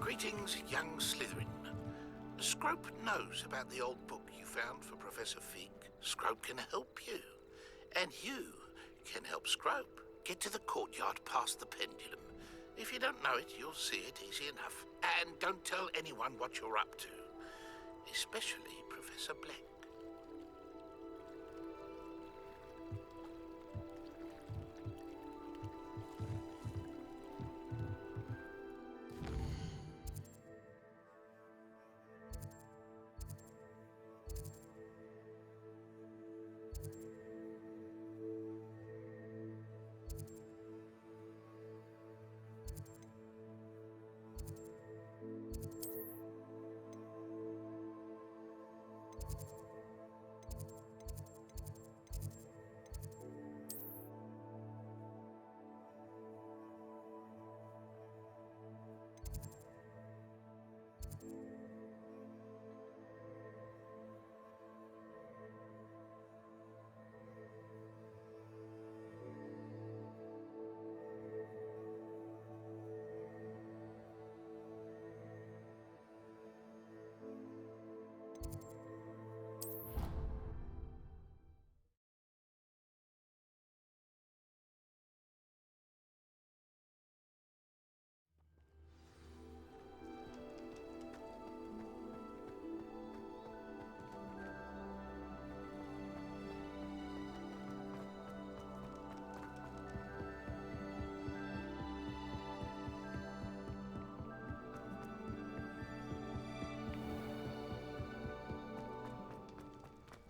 Greetings, young Slytherin. Scrope knows about the old book you found for Professor Fig. Scrope can help you. And you can help Scrope. Get to the courtyard past the pendulum. If you don't know it, you'll see it easy enough. And don't tell anyone what you're up to. Especially Professor Black.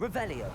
Revelio.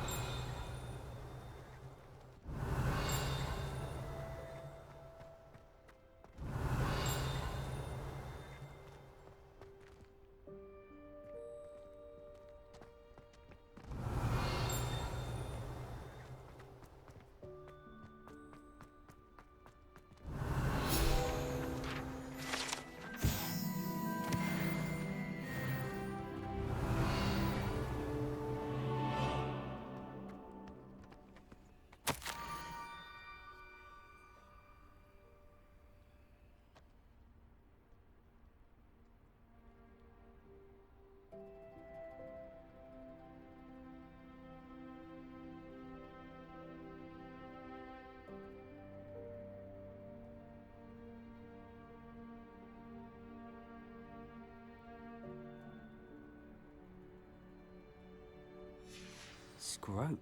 Scrope?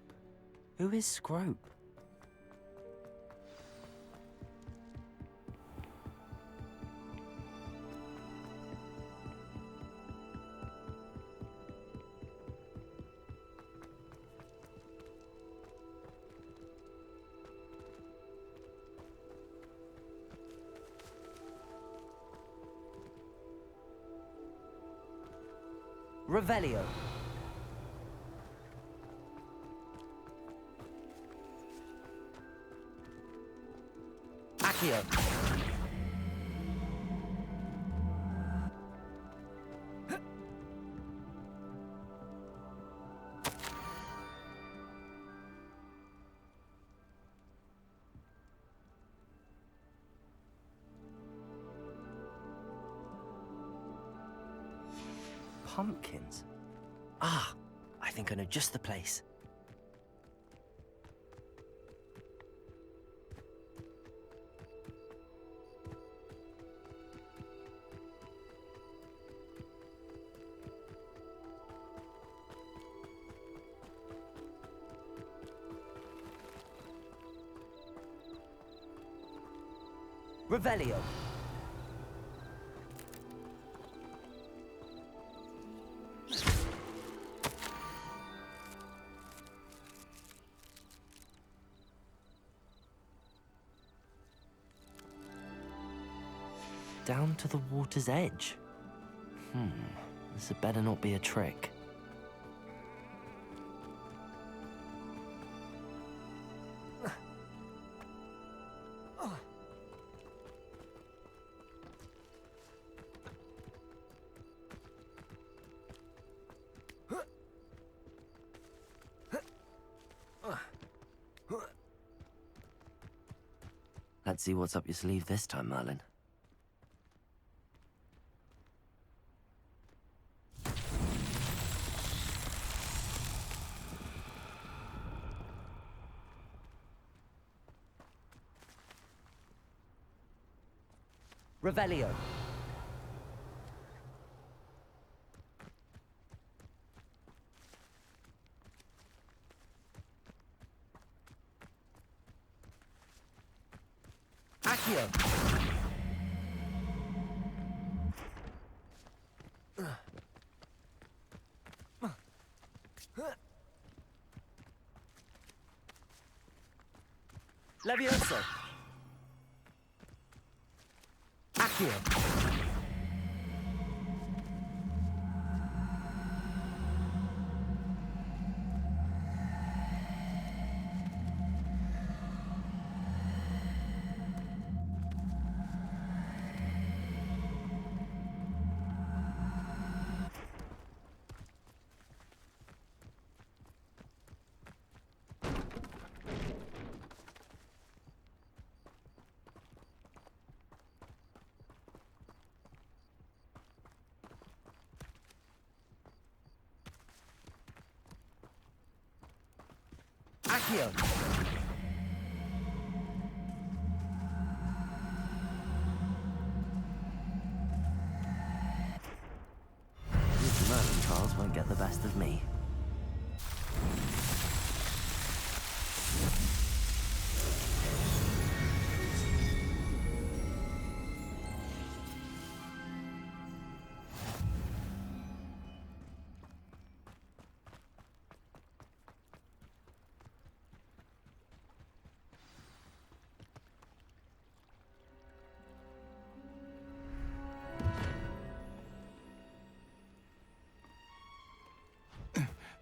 Who is Scrope? Revelio. Accio. Pumpkins? Ah, I think I know just the place. Revelio. Down to the water's edge. This had better not be a trick. Let's see what's up your sleeve this time, Merlin. Revelio. Accio. Levioso. Accio. Accio. These learning trials won't get the best of me.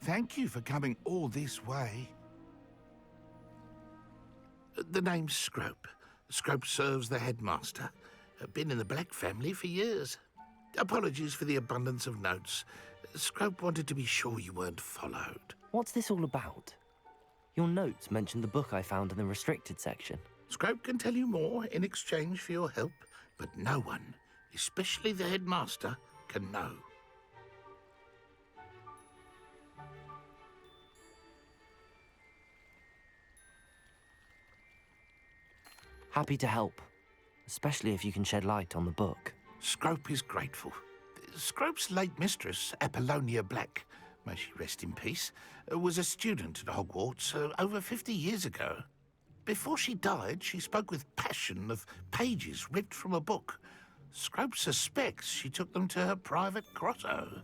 Thank you for coming all this way. The name's Scrope. Scrope serves the headmaster. Been in the Black family for years. Apologies for the abundance of notes. Scrope wanted to be sure you weren't followed. What's this all about? Your notes mentioned the book I found in the restricted section. Scrope can tell you more in exchange for your help, but no one, especially the headmaster, can know. Happy to help, especially if you can shed light on the book. Scrope is grateful. Scrope's late mistress, Apollonia Black, may she rest in peace, was a student at Hogwarts over 50 years ago. Before she died, she spoke with passion of pages ripped from a book. Scrope suspects she took them to her private grotto.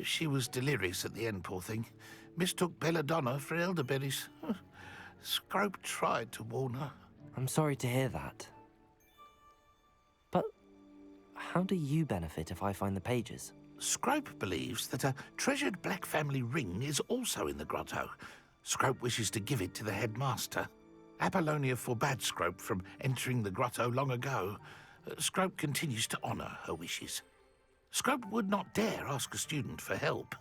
She was delirious at the end, poor thing. Mistook belladonna for elderberries. Scrope tried to warn her. I'm sorry to hear that. But how do you benefit if I find the pages? Scrope believes that a treasured Black family ring is also in the grotto. Scrope wishes to give it to the headmaster. Apollonia forbade Scrope from entering the grotto long ago. Scrope continues to honour her wishes. Scrope would not dare ask a student for help,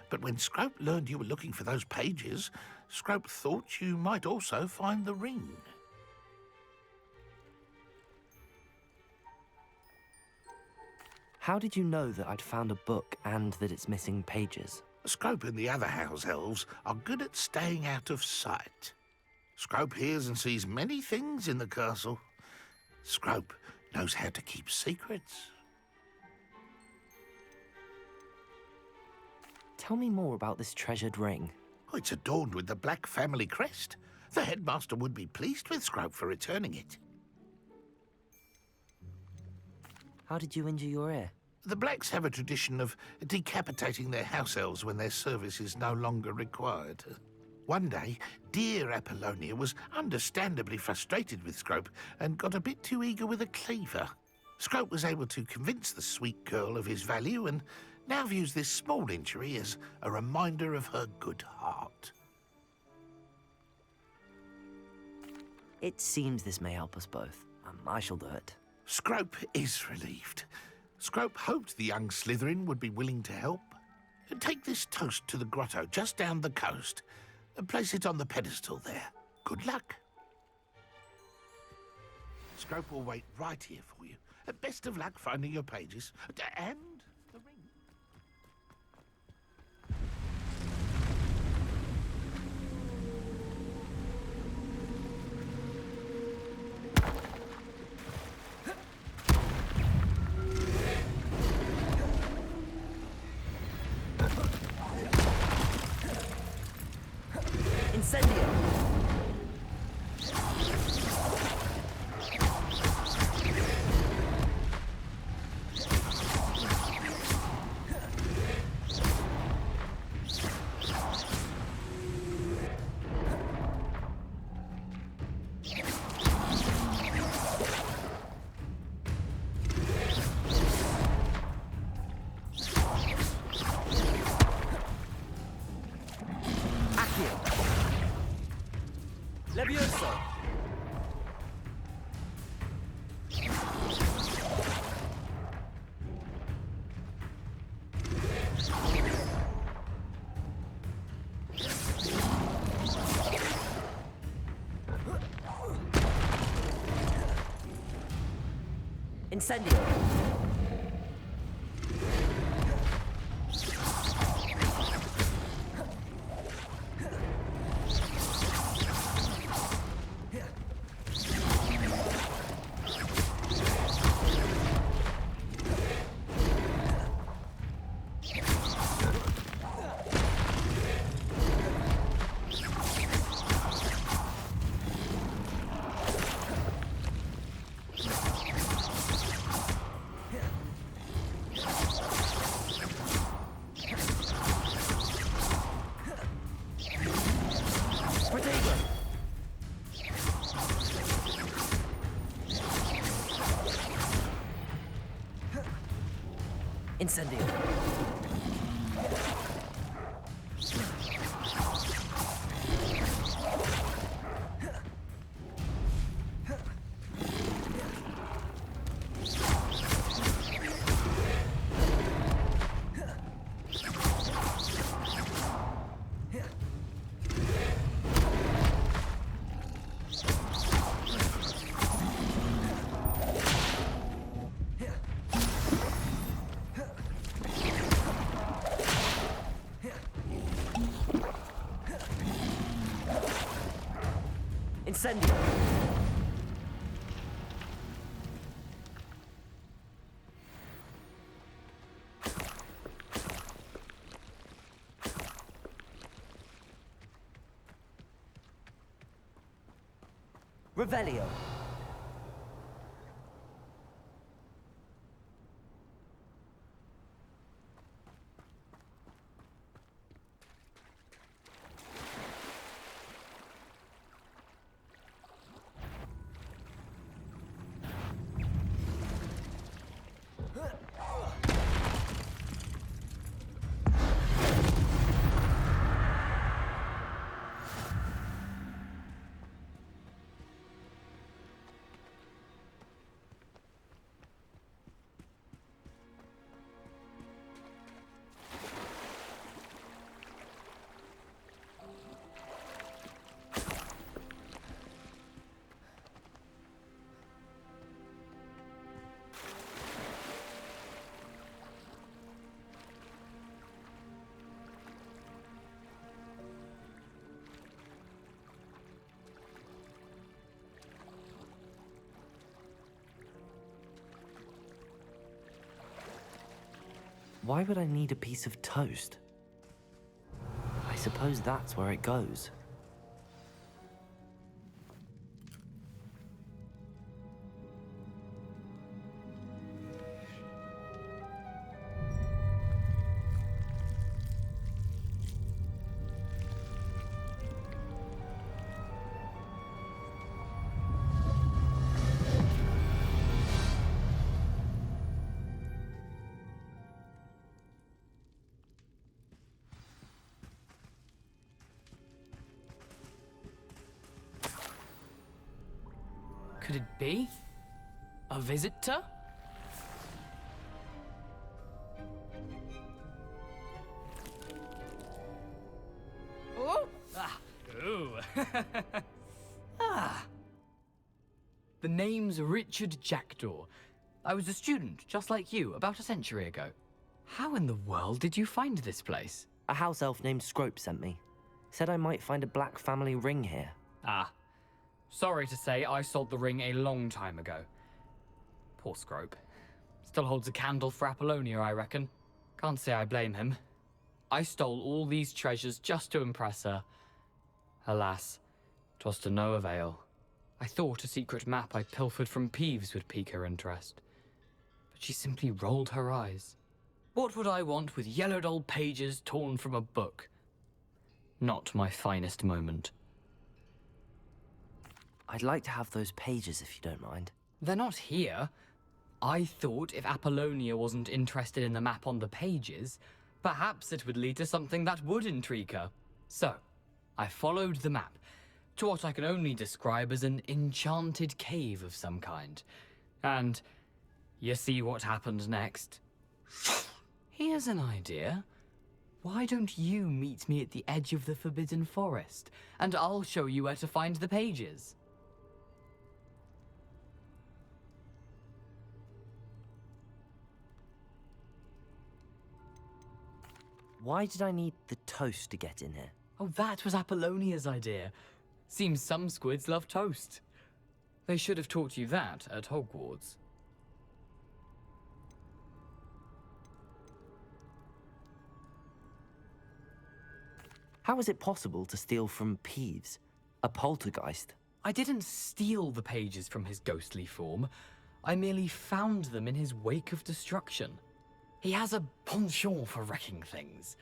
but when Scrope learned you were looking for those pages, Scrope thought you might also find the ring. How did you know that I'd found a book and that it's missing pages? Scrope and the other house elves are good at staying out of sight. Scrope hears and sees many things in the castle. Scrope knows how to keep secrets. Tell me more about this treasured ring. Oh, it's adorned with the Black family crest. The headmaster would be pleased with Scrope for returning it. How did you injure your ear? The Blacks have a tradition of decapitating their house elves when their service is no longer required. One day, dear Apollonia was understandably frustrated with Scrope and got a bit too eager with a cleaver. Scrope was able to convince the sweet girl of his value and now views this small injury as a reminder of her good heart. It seems this may help us both. I shall do it. Scrope is relieved. Scrope hoped the young Slytherin would be willing to help. Take this toast to the grotto just down the coast and place it on the pedestal there. Good luck. Scrope will wait right here for you. Best of luck finding your pages. And the ring. Incendio! Incendio. Incendio! Revelio! Why would I need a piece of toast? I suppose that's where it goes. Could it be? A visitor? Oh! Ah! Ooh! Ah! The name's Richard Jackdaw. I was a student, just like you, about a century ago. How in the world did you find this place? A house elf named Scrope sent me. Said I might find a black family ring here. Ah. Sorry to say, I sold the ring a long time ago. Poor Scrope. Still holds a candle for Apollonia, I reckon. Can't say I blame him. I stole all these treasures just to impress her. Alas, 'twas to no avail. I thought a secret map I pilfered from Peeves would pique her interest. But she simply rolled her eyes. What would I want with yellowed old pages torn from a book? Not my finest moment. I'd like to have those pages if you don't mind. They're not here. I thought if Apollonia wasn't interested in the map on the pages, perhaps it would lead to something that would intrigue her. So, I followed the map to what I can only describe as an enchanted cave of some kind. And you see what happened next? Here's an idea. Why don't you meet me at the edge of the Forbidden Forest, and I'll show you where to find the pages? why did I need the toast to get in here? Oh, that was Apollonia's idea. Seems some squids love toast. They should have taught you that at Hogwarts. How is it possible to steal from Peeves, a poltergeist? I didn't steal the pages from his ghostly form. I merely found them in his wake of destruction. He has a penchant for wrecking things.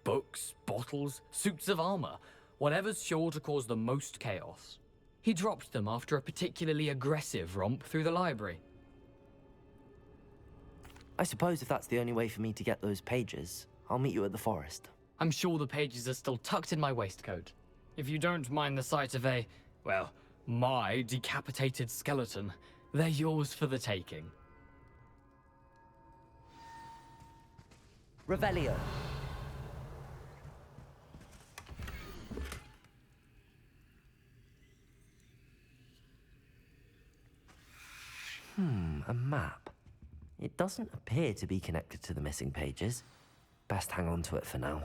Books, bottles, suits of armor, whatever's sure to cause the most chaos. He dropped them after a particularly aggressive romp through the library. I suppose if that's the only way for me to get those pages, I'll meet you at the forest. I'm sure the pages are still tucked in my waistcoat. If you don't mind the sight of my decapitated skeleton, they're yours for the taking. Revelio. A map. It doesn't appear to be connected to the missing pages. Best hang on to it for now.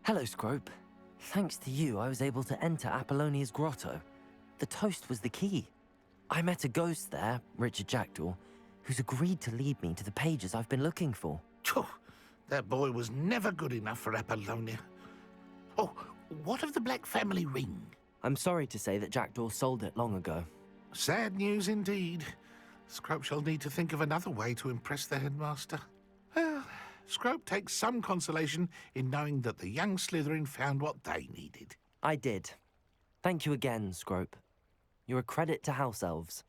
Hello, Scrope. Thanks to you, I was able to enter Apollonia's grotto. The toast was the key. I met a ghost there, Richard Jackdaw, who's agreed to lead me to the pages I've been looking for. Phew, that boy was never good enough for Apollonia. Oh, what of the Black family ring? I'm sorry to say that Jackdaw sold it long ago. Sad news indeed. Scrope shall need to think of another way to impress the headmaster. Well, Scrope takes some consolation in knowing that the young Slytherin found what they needed. I did. Thank you again, Scrope. You're a credit to House Elves.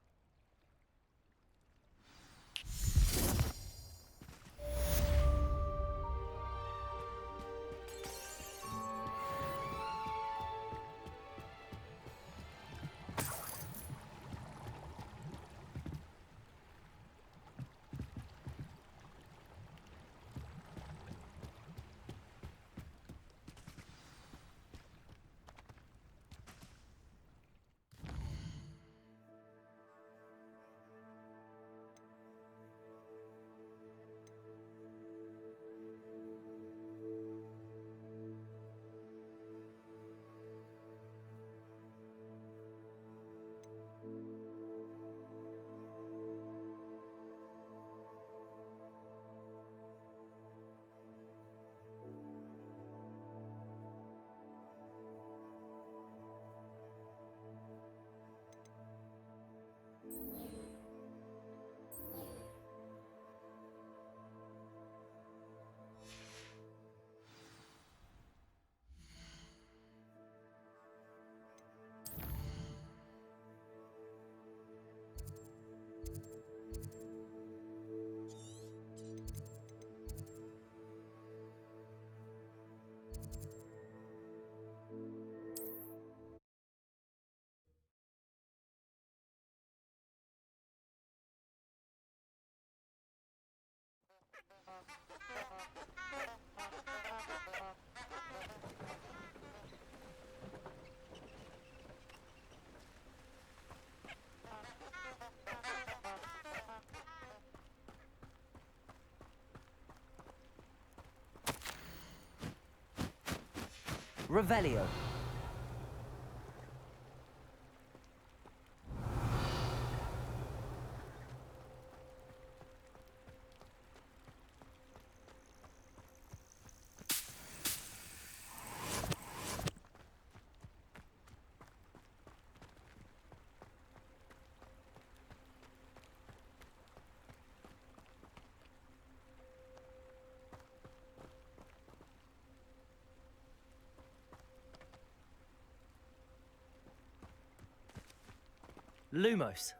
Revelio. Lumos.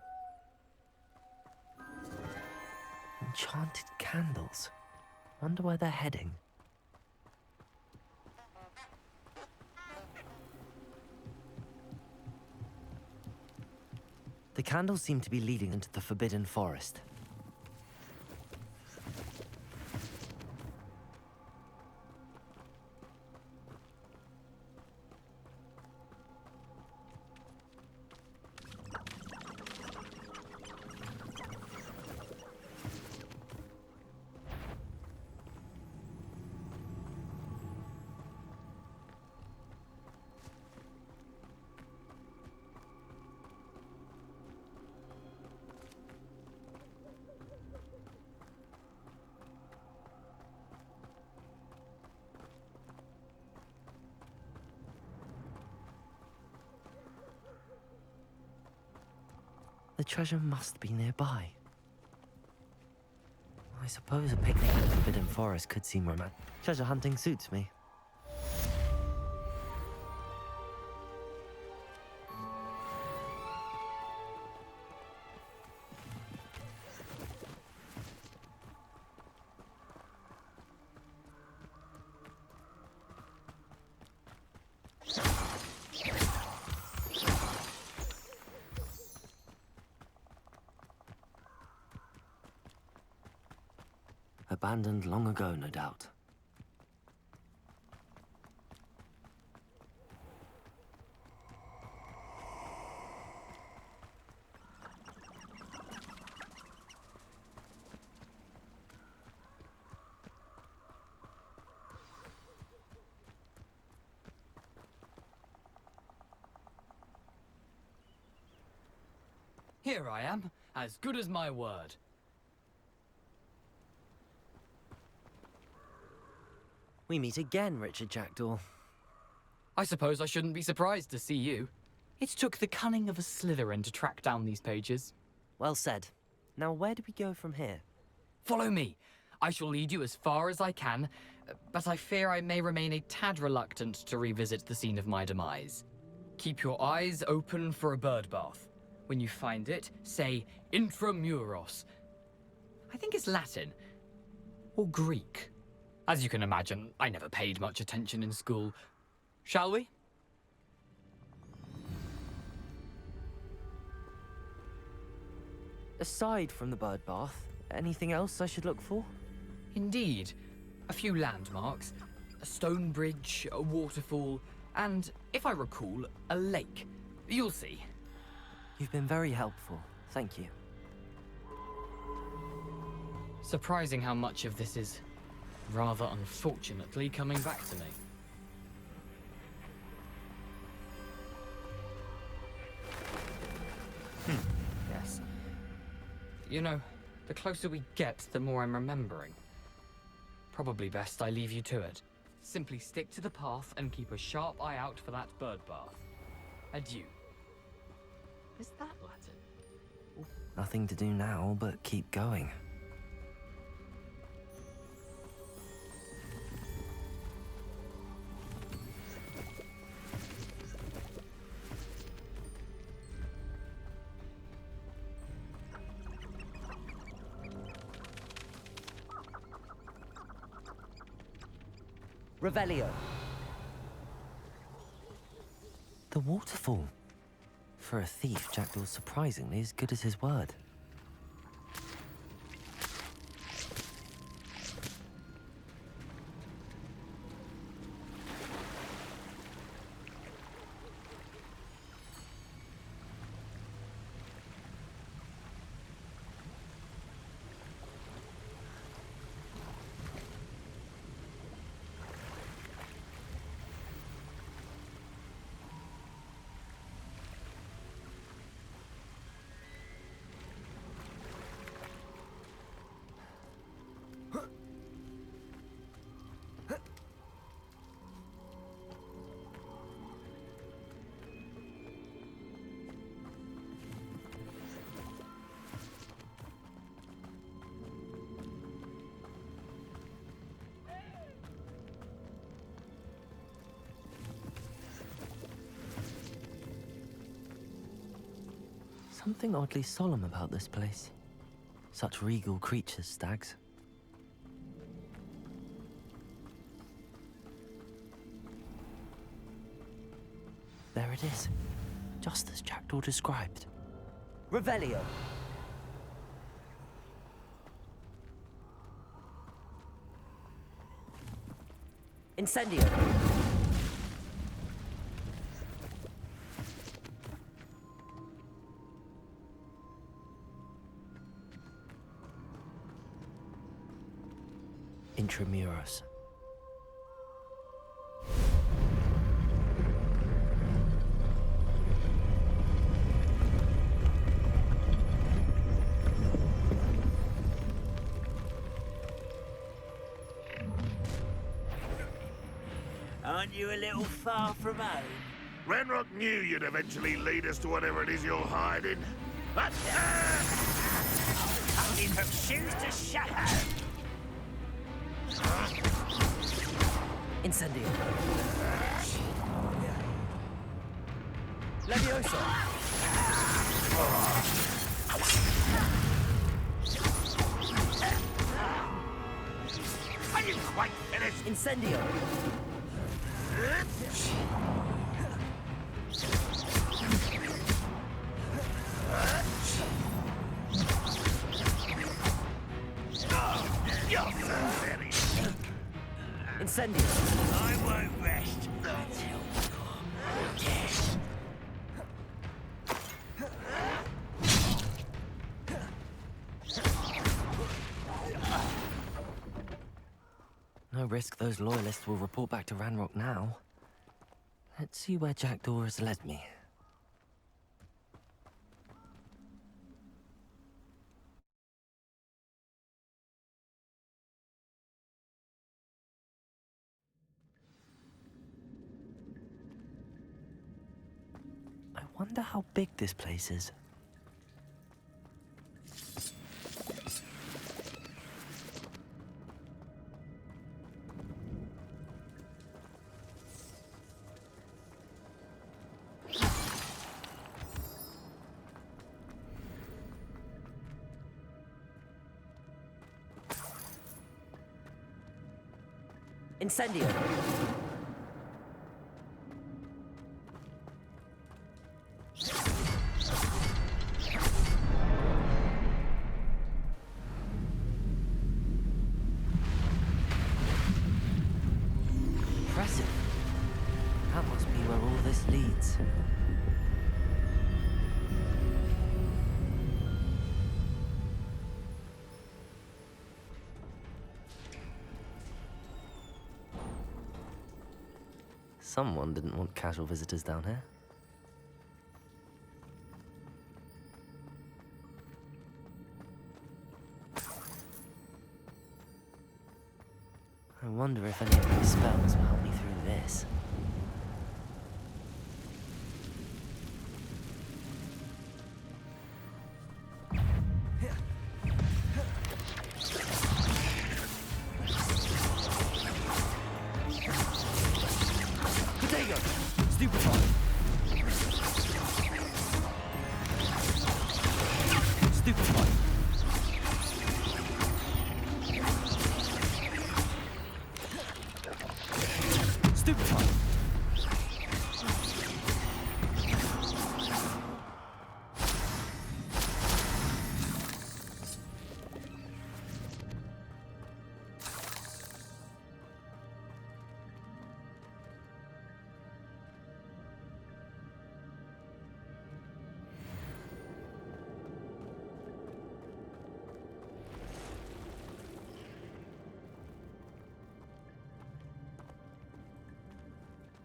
Enchanted candles. Wonder where they're heading. The candles seem to be leading into the Forbidden Forest. The treasure must be nearby. I suppose a picnic in the Forbidden Forest could seem romantic. Treasure hunting suits me. Abandoned long ago, no doubt. Here I am, as good as my word. We meet again, Richard Jackdaw. I suppose I shouldn't be surprised to see you. It took the cunning of a Slytherin to track down these pages. Well said. Now where do we go from here? Follow me. I shall lead you as far as I can, but I fear I may remain a tad reluctant to revisit the scene of my demise. Keep your eyes open for a bird bath. When you find it, say intramuros. I think it's Latin. Or Greek. As you can imagine, I never paid much attention in school. Shall we? Aside from the bird bath, anything else I should look for? Indeed. A few landmarks. A stone bridge, a waterfall, and, if I recall, a lake. You'll see. You've been very helpful. Thank you. Surprising how much of this is, rather unfortunately, coming back to me. Yes. You know, the closer we get, the more I'm remembering. Probably best I leave you to it. Simply stick to the path and keep a sharp eye out for that bird bath. Adieu. Is that Latin? Nothing to do now but keep going. Revelio. The waterfall. For a thief, Jackdaw's surprisingly as good as his word. something oddly solemn about this place. Such regal creatures, stags. There it is, just as Jackdaw described. Revelio! Incendio! Intramuros. Aren't you a little far from home? Ranrock knew you'd eventually lead us to whatever it is you're hiding. Only from shoes to shadow. Incendio. Levioso. Are you quite finished? Incendio. Incendio. I won't rest until you're dead. No risk those loyalists will report back to Ranrock now. Let's see where Jackdaw has led me. I wonder how big this place is. Incendio. Impressive. That must be where all this leads. Someone didn't want casual visitors down here. I wonder if any of these spells will help me through this.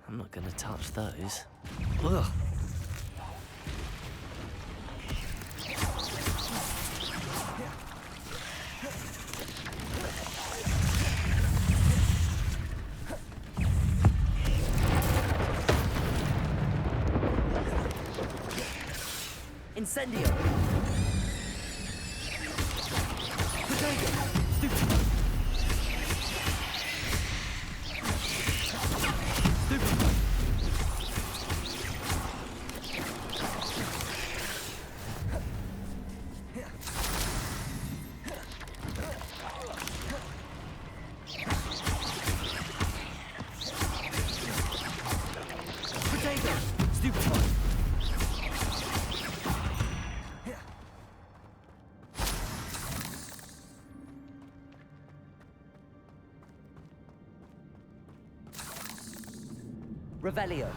I'm not gonna touch those. Ugh. Incendio! Revelio.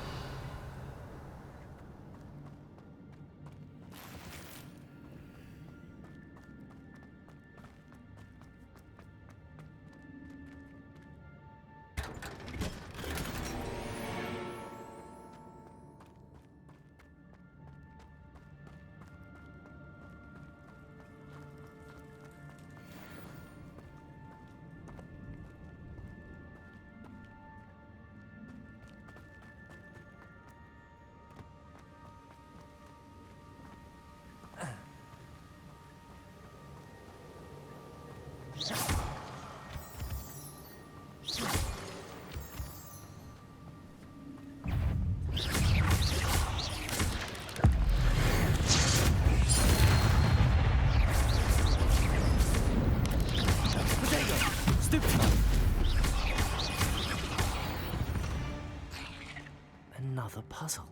Another puzzle.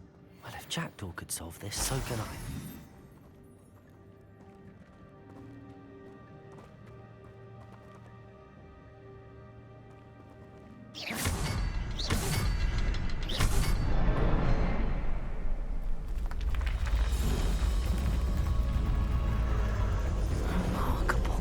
Well, if Jackdaw could solve this, so can I. Remarkable.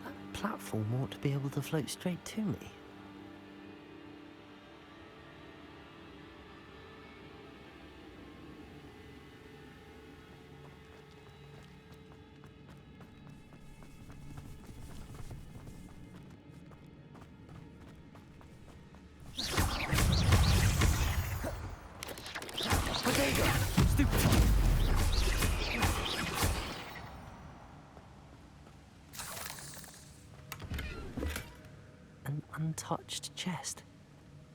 That platform ought to be able to float straight to me. An untouched chest.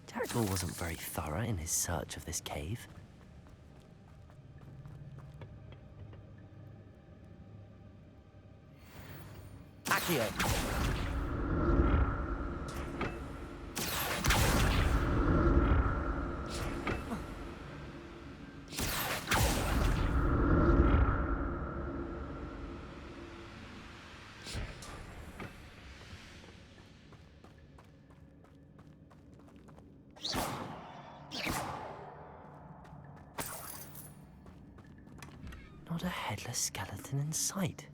Jackdaw wasn't very thorough in his search of this cave. Accio! Not a headless skeleton in sight.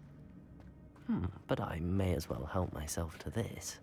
But I may as well help myself to this.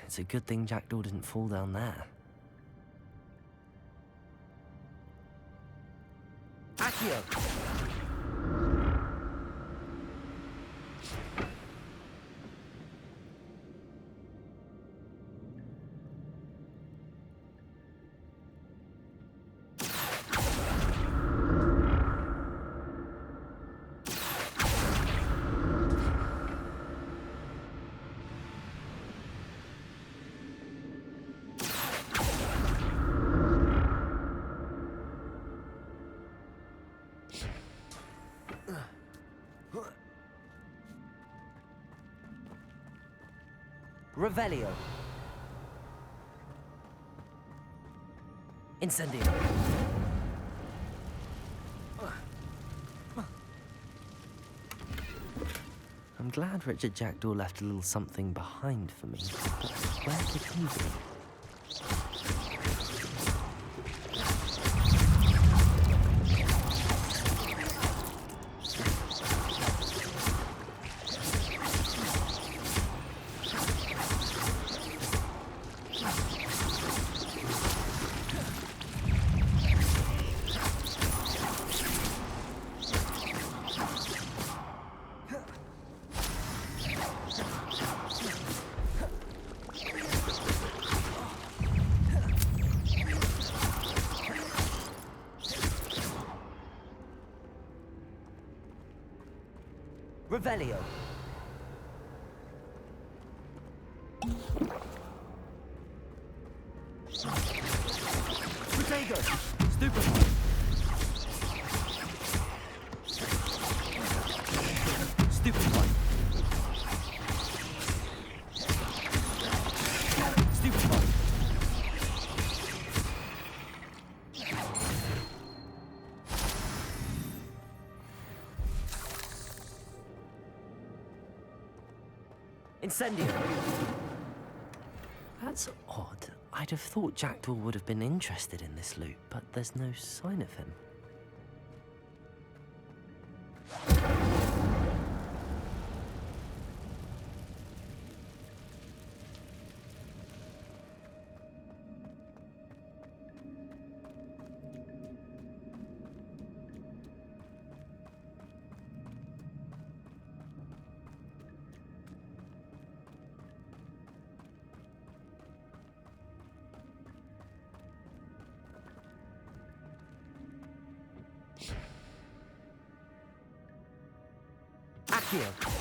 It's a good thing Jackdaw didn't fall down there. Accio! Revelio. Incendio. I'm glad Richard Jackdaw left a little something behind for me, but where could he be? Revelio. Protego. Stupefy. Stupefy. Stupefy. Incendio. That's odd. I'd have thought Jackdaw would have been interested in this loot, but there's no sign of him. Accio.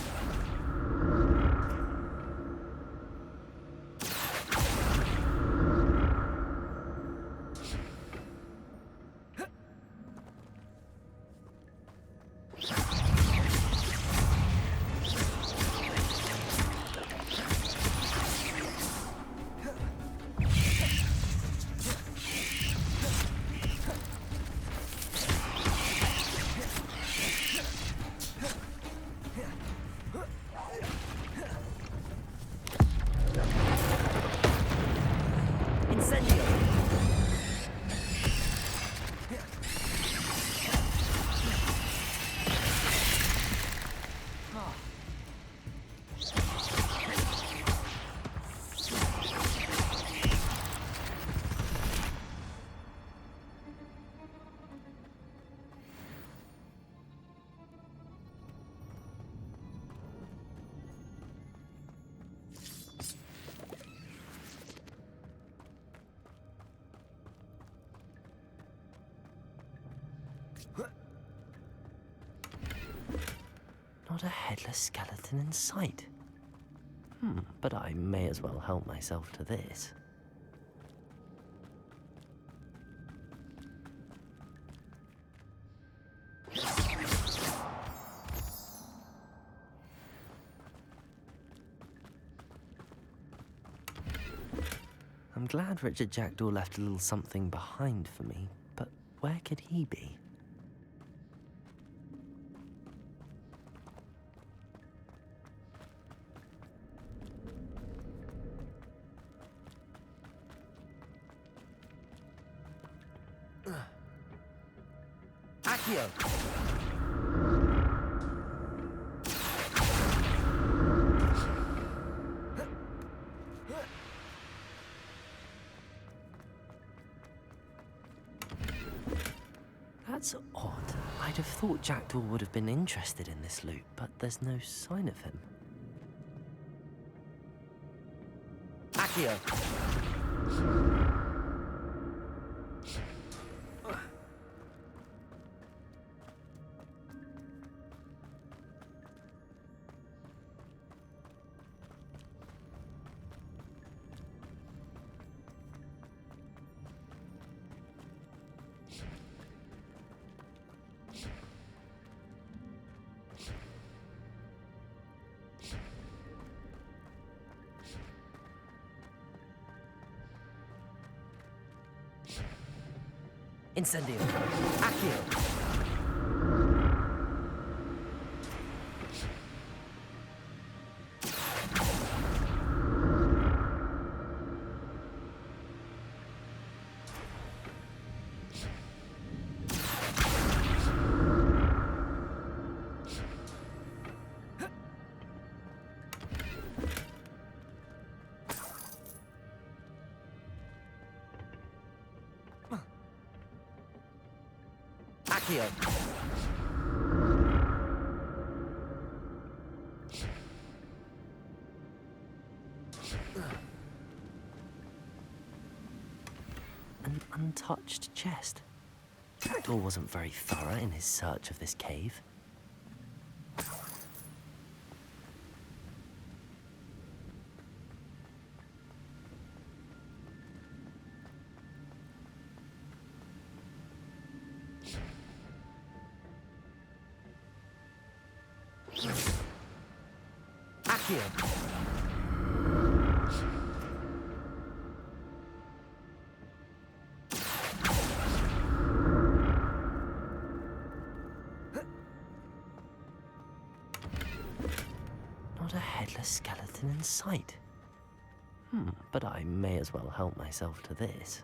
Not a headless skeleton in sight. But I may as well help myself to this. I'm glad Richard Jackdaw left a little something behind for me, but where could he be? Accio. That's odd. I'd have thought Jackdaw would have been interested in this loot, but there's no sign of him. Accio. Incendio. Accio. Accio. An untouched chest. Jackdaw wasn't very thorough in his search of this cave. Accio. Not a headless skeleton in sight. But I may as well help myself to this.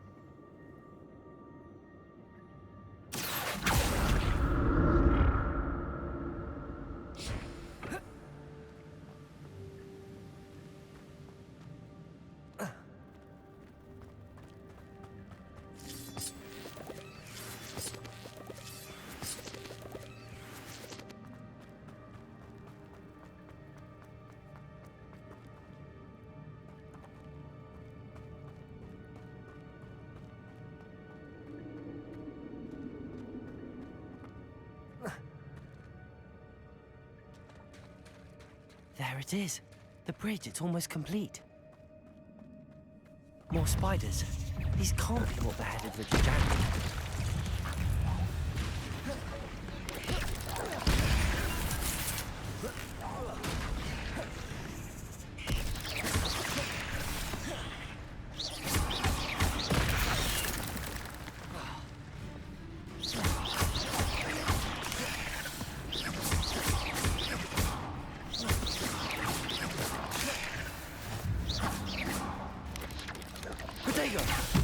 There it is. The bridge, it's almost complete. More spiders. These can't be what beheaded Richard Jackdaw.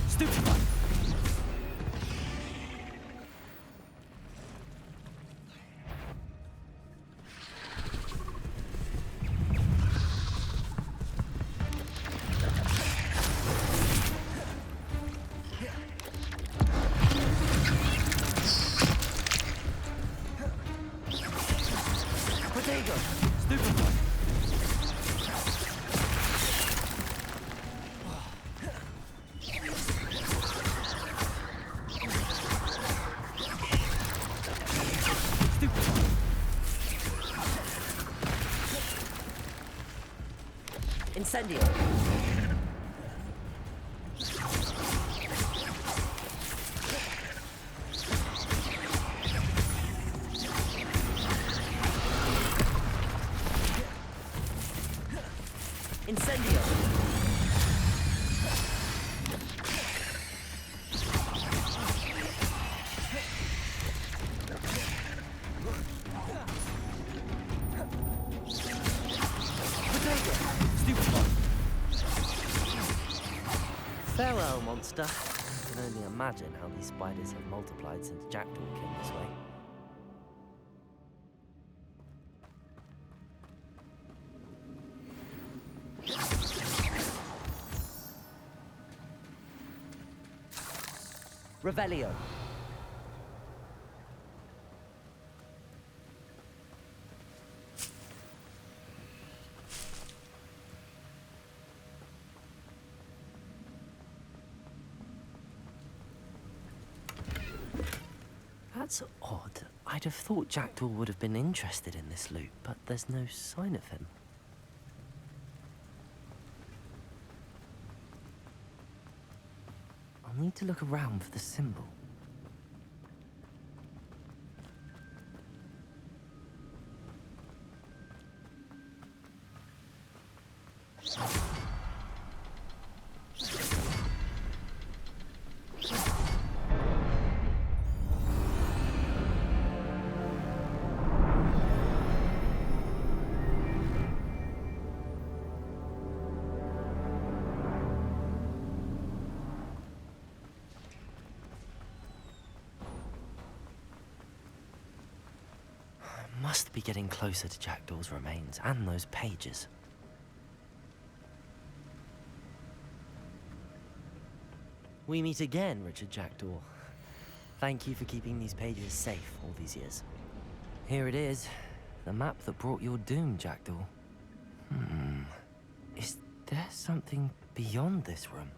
Stupefy! Potato! Stupefy! Incendio. Incendio. Farewell, monster. I can only imagine how these spiders have multiplied since Jackdaw came this way. Revelio. That's odd. I'd have thought Jackdaw would have been interested in this loot, but there's no sign of him. I'll need to look around for the symbol. must be getting closer to Jackdaw's remains and those pages. We meet again, Richard Jackdaw. Thank you for keeping these pages safe all these years. Here it is, the map that brought your doom, Jackdaw. Is there something beyond this room?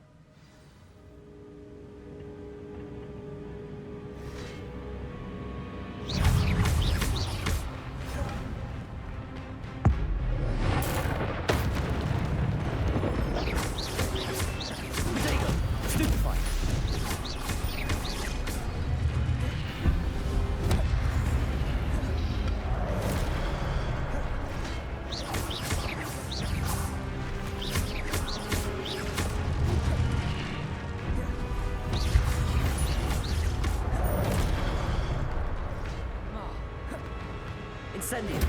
Incendium.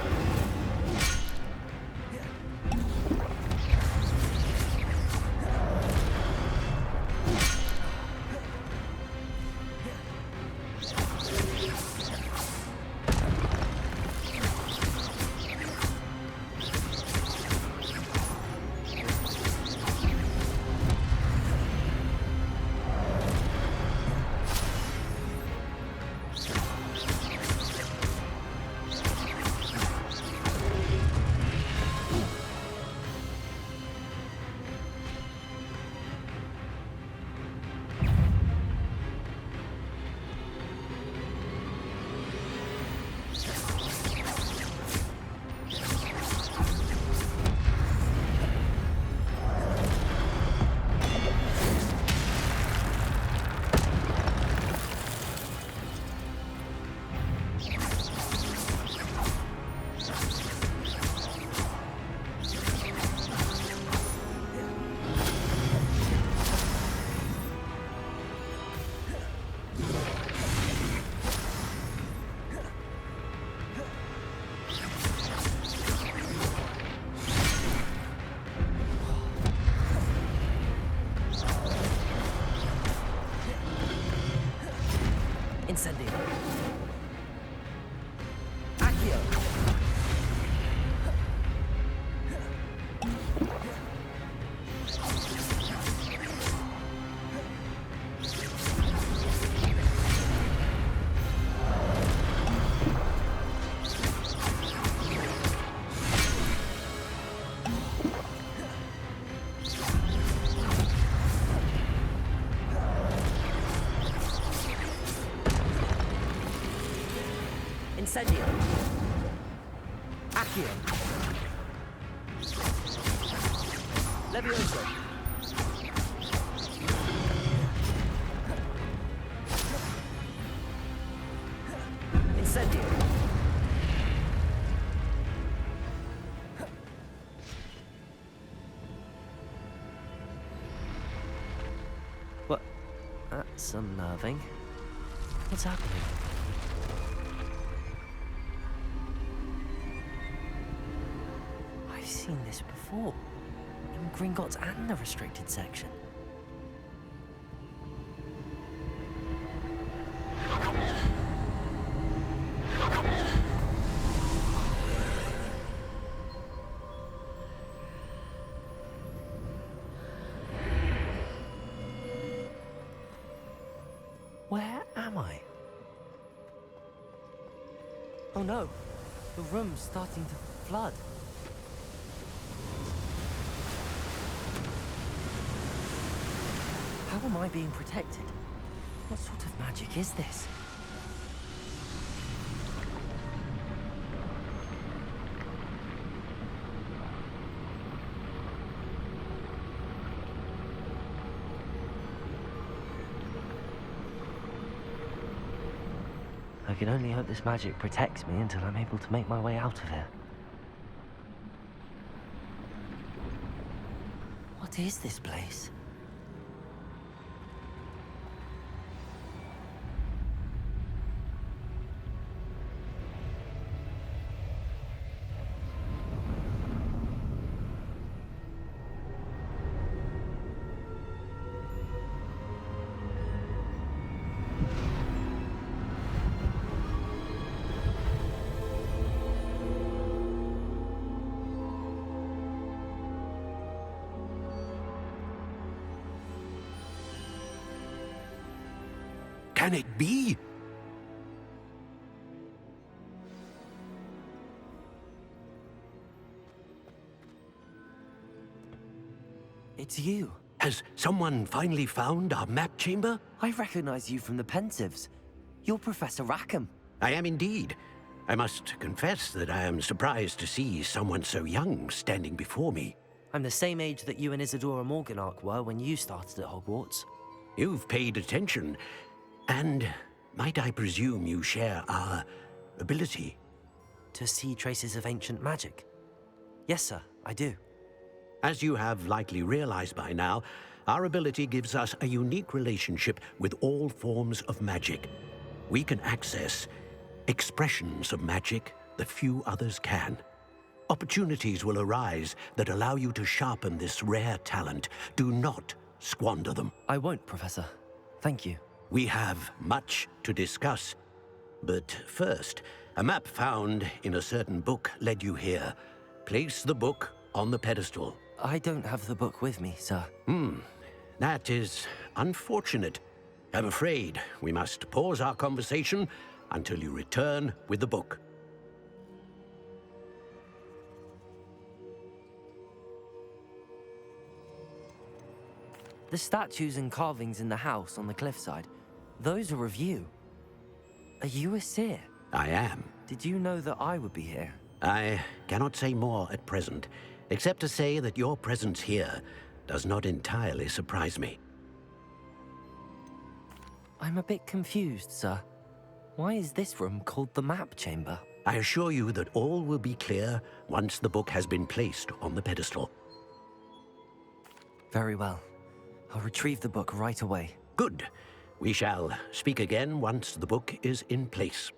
Incendio. Accio. Incendio. Accio. Levioso. Incendio. What? That's unnerving. What's happening? I've seen this before, in Gringotts and the restricted section. Where am I? Oh no, the room's starting to flood. How am I being protected? What sort of magic is this? I can only hope this magic protects me until I'm able to make my way out of here. What is this place? can it be? It's you. Has someone finally found our map chamber? I recognize you from the Pensives. You're Professor Rackham. I am indeed. I must confess that I am surprised to see someone so young standing before me. I'm the same age that you and Isadora Morganach were when you started at Hogwarts. You've paid attention, and might I presume you share our ability? To see traces of ancient magic? Yes, sir, I do. As you have likely realized by now, our ability gives us a unique relationship with all forms of magic. We can access expressions of magic that few others can. Opportunities will arise that allow you to sharpen this rare talent. Do not squander them. I won't, Professor. Thank you. We have much to discuss. But first, a map found in a certain book led you here. Place the book on the pedestal. I don't have the book with me, sir. That is unfortunate. I'm afraid we must pause our conversation until you return with the book. The statues and carvings in the house on the cliffside, those are of you. Are you a seer? I am. Did you know that I would be here? I cannot say more at present, except to say that your presence here does not entirely surprise me. I'm a bit confused, sir. Why is this room called the map chamber? I assure you that all will be clear once the book has been placed on the pedestal. Very well. I'll retrieve the book right away. Good. We shall speak again once the book is in place.